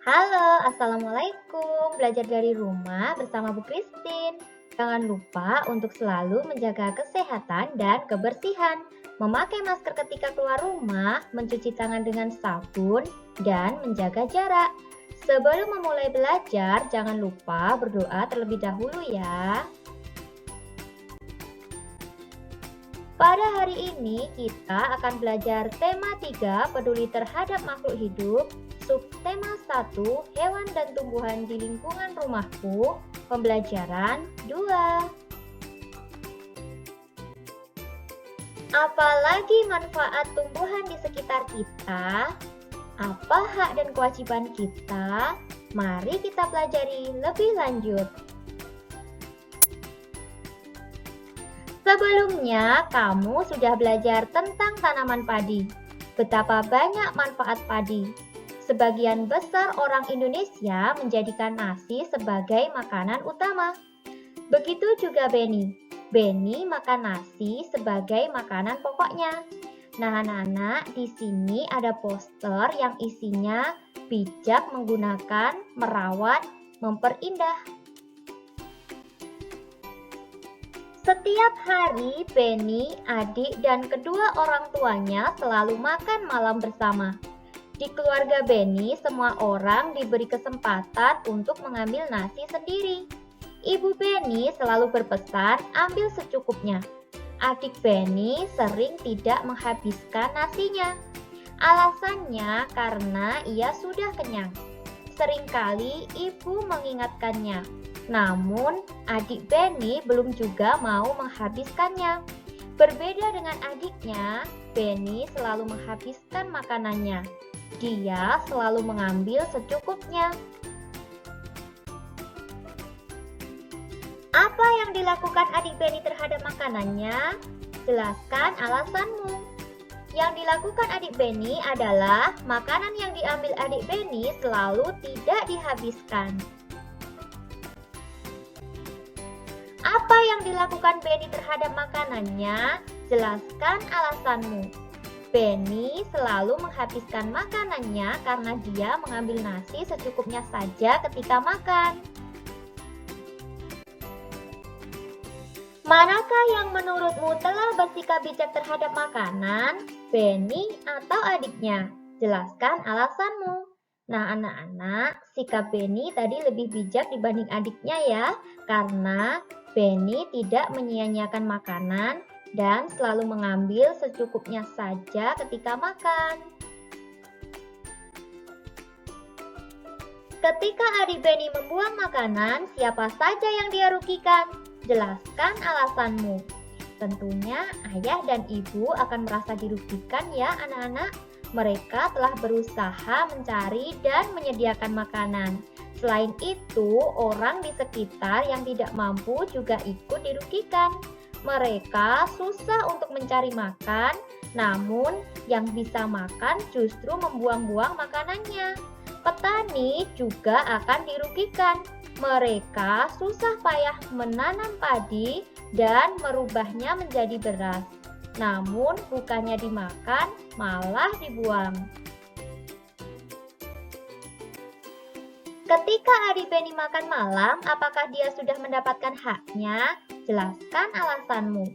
Halo, Assalamualaikum. Belajar dari rumah bersama Bu Christine. Jangan lupa untuk selalu menjaga kesehatan dan kebersihan. Memakai masker ketika keluar rumah, mencuci tangan dengan sabun, dan menjaga jarak. Sebelum memulai belajar, jangan lupa berdoa terlebih dahulu ya. Pada hari ini kita akan belajar tema 3 peduli terhadap makhluk hidup, subtema 1 hewan dan tumbuhan di lingkungan rumahku, pembelajaran 2. Apalagi manfaat tumbuhan di sekitar kita? Apa hak dan kewajiban kita? Mari kita pelajari lebih lanjut. Sebelumnya, kamu sudah belajar tentang tanaman padi. Betapa banyak manfaat padi. Sebagian besar orang Indonesia menjadikan nasi sebagai makanan utama. Begitu juga Beni. Beni makan nasi sebagai makanan pokoknya. Nah, anak-anak, di sini ada poster yang isinya bijak menggunakan, merawat, memperindah. Setiap hari, Beni, adik, dan kedua orang tuanya selalu makan malam bersama. Di keluarga Beni, semua orang diberi kesempatan untuk mengambil nasi sendiri. Ibu Beni selalu berpesan ambil secukupnya. Adik Beni sering tidak menghabiskan nasinya. Alasannya karena ia sudah kenyang. Seringkali ibu mengingatkannya. Namun, adik Beni belum juga mau menghabiskannya. Berbeda dengan adiknya, Beni selalu menghabiskan makanannya. Dia selalu mengambil secukupnya. Apa yang dilakukan adik Beni terhadap makanannya? Jelaskan alasanmu. Yang dilakukan adik Beni adalah makanan yang diambil adik Beni selalu tidak dihabiskan. Apa yang dilakukan Beni terhadap makanannya? Jelaskan alasanmu. Beni selalu menghabiskan makanannya karena dia mengambil nasi secukupnya saja ketika makan. Manakah yang menurutmu telah bersikap bijak terhadap makanan? Beni atau adiknya? Jelaskan alasanmu. Nah, anak-anak, sikap Beni tadi lebih bijak dibanding adiknya ya, karena Beni tidak menyia-nyiakan makanan dan selalu mengambil secukupnya saja ketika makan. Ketika adik Beni membuang makanan, siapa saja yang dia rugikan? Jelaskan alasanmu. Tentunya ayah dan ibu akan merasa dirugikan ya anak-anak. Mereka telah berusaha mencari dan menyediakan makanan. Selain itu, orang di sekitar yang tidak mampu juga ikut dirugikan. Mereka susah untuk mencari makan, namun yang bisa makan justru membuang-buang makanannya. Petani juga akan dirugikan. Mereka susah payah menanam padi dan merubahnya menjadi beras. Namun bukannya dimakan, malah dibuang. Ketika adik Beni makan malam, apakah dia sudah mendapatkan haknya? Jelaskan alasanmu.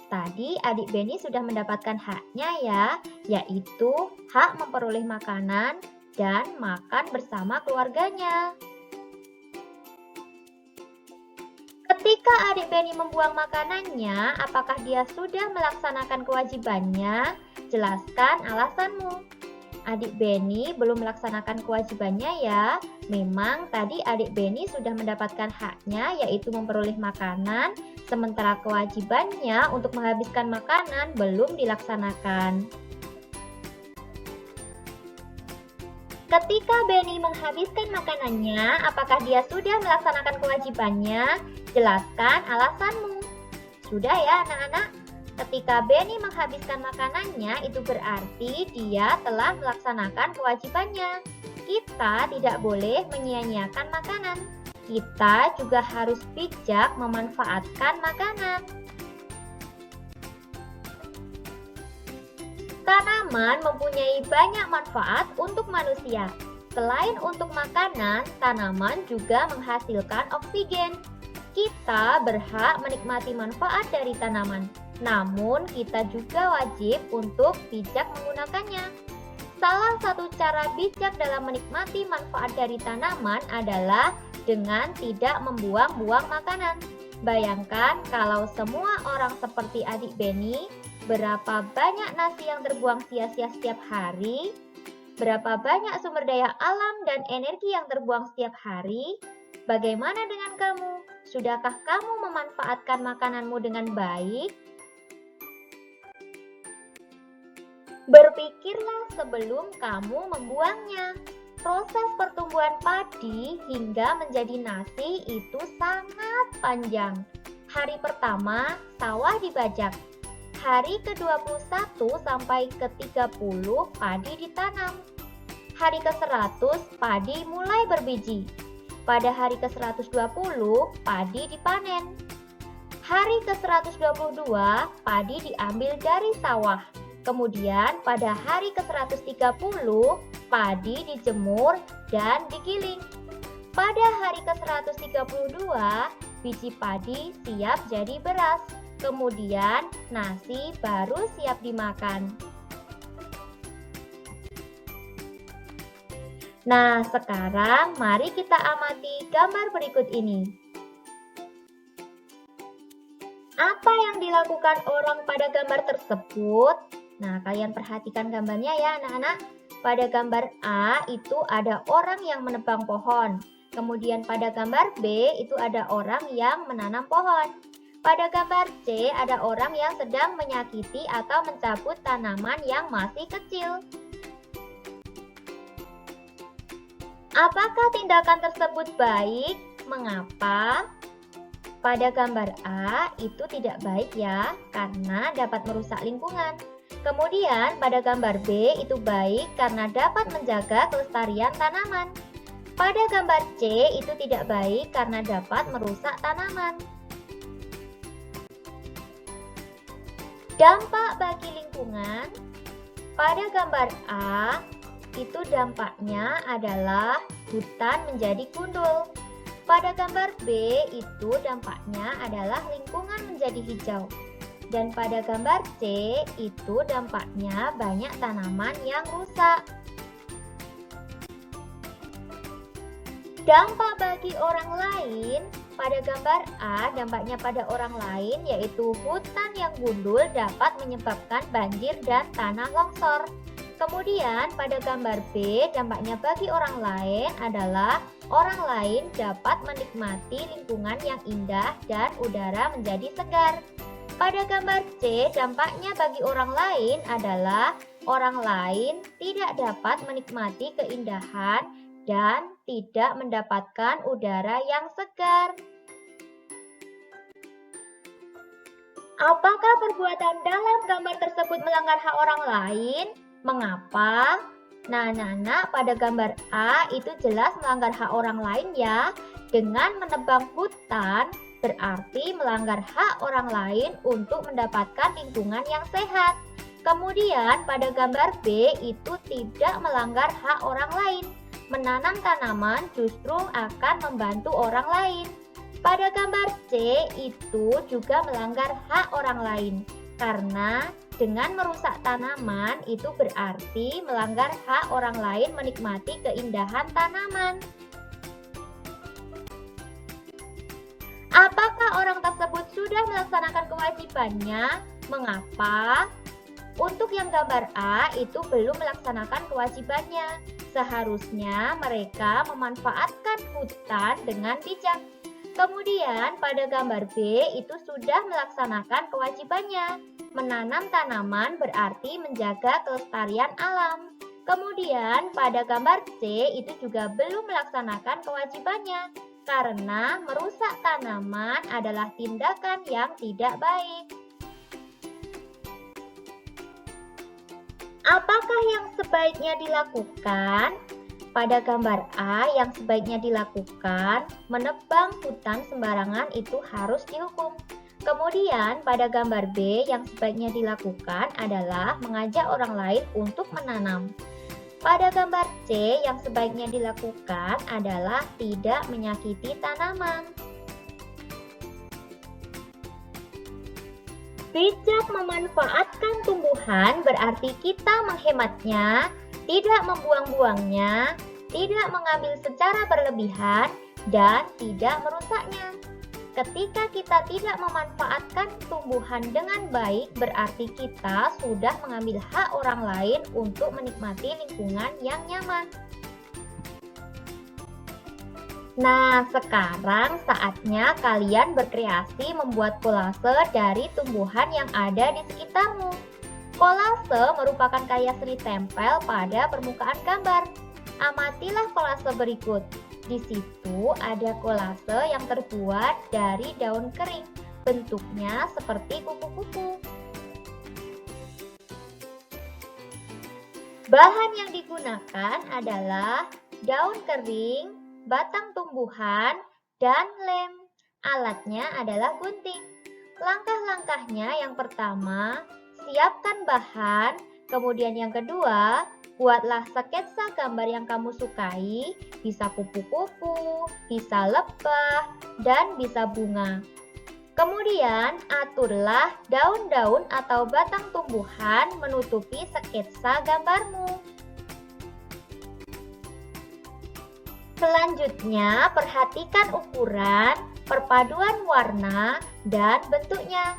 Tadi adik Beni sudah mendapatkan haknya ya, yaitu hak memperoleh makanan dan makan bersama keluarganya. Ketika adik Beni membuang makanannya, apakah dia sudah melaksanakan kewajibannya? Jelaskan alasanmu. Adik Beni belum melaksanakan kewajibannya ya. Memang tadi adik Beni sudah mendapatkan haknya yaitu memperoleh makanan, sementara kewajibannya untuk menghabiskan makanan belum dilaksanakan. Ketika Beni menghabiskan makanannya, apakah dia sudah melaksanakan kewajibannya? Jelaskan alasanmu. Sudah ya anak-anak? Ketika Beni menghabiskan makanannya, itu berarti dia telah melaksanakan kewajibannya. Kita tidak boleh menyia-nyiakan makanan. Kita juga harus bijak memanfaatkan makanan. Tanaman mempunyai banyak manfaat untuk manusia. Selain untuk makanan, tanaman juga menghasilkan oksigen. Kita berhak menikmati manfaat dari tanaman, namun kita juga wajib untuk bijak menggunakannya. Salah satu cara bijak dalam menikmati manfaat dari tanaman adalah dengan tidak membuang-buang makanan. Bayangkan kalau semua orang seperti adik Benny, berapa banyak nasi yang terbuang sia-sia setiap hari? Berapa banyak sumber daya alam dan energi yang terbuang setiap hari? Bagaimana dengan kamu? Sudahkah kamu memanfaatkan makananmu dengan baik? Berpikirlah sebelum kamu membuangnya. Proses pertumbuhan padi hingga menjadi nasi itu sangat panjang. Hari pertama, sawah dibajak. Hari ke-21 sampai ke-30 padi ditanam. Hari ke-100 padi mulai berbiji. Pada hari ke-120 padi dipanen. Hari ke-122 padi diambil dari sawah. Kemudian pada hari ke-130 padi dijemur dan digiling. Pada hari ke-132 biji padi siap jadi beras. Kemudian nasi baru siap dimakan. Nah, sekarang mari kita amati gambar berikut ini. Apa yang dilakukan orang pada gambar tersebut? Nah, kalian perhatikan gambarnya ya anak-anak. Pada gambar A itu ada orang yang menebang pohon. Kemudian pada gambar B itu ada orang yang menanam pohon. Pada gambar C ada orang yang sedang menyakiti atau mencabut tanaman yang masih kecil. Apakah tindakan tersebut baik? Mengapa? Pada gambar A itu tidak baik ya, karena dapat merusak lingkungan. Kemudian pada gambar B itu baik karena dapat menjaga kelestarian tanaman. Pada gambar C itu tidak baik karena dapat merusak tanaman. Dampak bagi lingkungan. Pada gambar A itu dampaknya adalah hutan menjadi gundul. Pada gambar B itu dampaknya adalah lingkungan menjadi hijau. Dan pada gambar C itu dampaknya banyak tanaman yang rusak. Dampak bagi orang lain. Pada gambar A dampaknya pada orang lain yaitu hutan yang gundul dapat menyebabkan banjir dan tanah longsor. Kemudian pada gambar B dampaknya bagi orang lain adalah orang lain dapat menikmati lingkungan yang indah dan udara menjadi segar. Pada gambar C, dampaknya bagi orang lain adalah orang lain tidak dapat menikmati keindahan dan tidak mendapatkan udara yang segar. Apakah perbuatan dalam gambar tersebut melanggar hak orang lain? Mengapa? Nah, anak-anak, pada gambar A itu jelas melanggar hak orang lain ya. Dengan menebang hutan berarti melanggar hak orang lain untuk mendapatkan lingkungan yang sehat. Kemudian pada gambar B itu tidak melanggar hak orang lain. Menanam tanaman justru akan membantu orang lain. Pada gambar C itu juga melanggar hak orang lain. Karena dengan merusak tanaman itu berarti melanggar hak orang lain menikmati keindahan tanaman. Apakah orang tersebut sudah melaksanakan kewajibannya? Mengapa? Untuk yang gambar A itu belum melaksanakan kewajibannya. Seharusnya mereka memanfaatkan hutan dengan bijak. Kemudian pada gambar B itu sudah melaksanakan kewajibannya. Menanam tanaman berarti menjaga kelestarian alam. Kemudian pada gambar C itu juga belum melaksanakan kewajibannya. Karena merusak tanaman adalah tindakan yang tidak baik. Apakah yang sebaiknya dilakukan? Pada gambar A yang sebaiknya dilakukan, menebang hutan sembarangan itu harus dihukum. Kemudian pada gambar B yang sebaiknya dilakukan adalah mengajak orang lain untuk menanam. Pada gambar C, yang sebaiknya dilakukan adalah tidak menyakiti tanaman. Bijak memanfaatkan tumbuhan berarti kita menghematnya, tidak membuang-buangnya, tidak mengambil secara berlebihan, dan tidak merusaknya. Ketika kita tidak memanfaatkan tumbuhan dengan baik, berarti kita sudah mengambil hak orang lain untuk menikmati lingkungan yang nyaman. Nah, sekarang saatnya kalian berkreasi membuat kolase dari tumbuhan yang ada di sekitarmu. Kolase merupakan karya seni tempel pada permukaan gambar. Amatilah kolase berikut. Di situ ada kolase yang terbuat dari daun kering. Bentuknya seperti kupu-kupu. Bahan yang digunakan adalah daun kering, batang tumbuhan, dan lem. Alatnya adalah gunting. Langkah-langkahnya yang pertama, siapkan bahan. Kemudian yang kedua, buatlah sketsa gambar yang kamu sukai, bisa kupu-kupu, bisa lebah, dan bisa bunga. Kemudian, aturlah daun-daun atau batang tumbuhan menutupi sketsa gambarmu. Selanjutnya, perhatikan ukuran, perpaduan warna, dan bentuknya.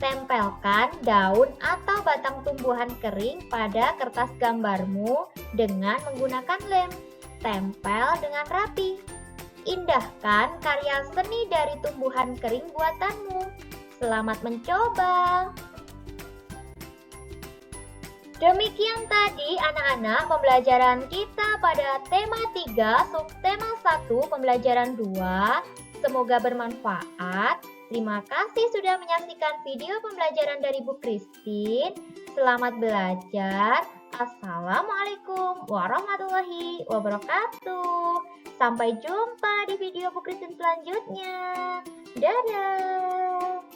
Tempelkan daun atau batang tumbuhan kering pada kertas gambarmu dengan menggunakan lem. Tempel dengan rapi. Indahkan karya seni dari tumbuhan kering buatanmu. Selamat mencoba! Demikian tadi anak-anak pembelajaran kita pada tema 3, subtema 1, pembelajaran 2. Semoga bermanfaat. Terima kasih sudah menyaksikan video pembelajaran dari Bu Christine. Selamat belajar. Assalamualaikum warahmatullahi wabarakatuh. Sampai jumpa di video Bu Christine selanjutnya. Dadah.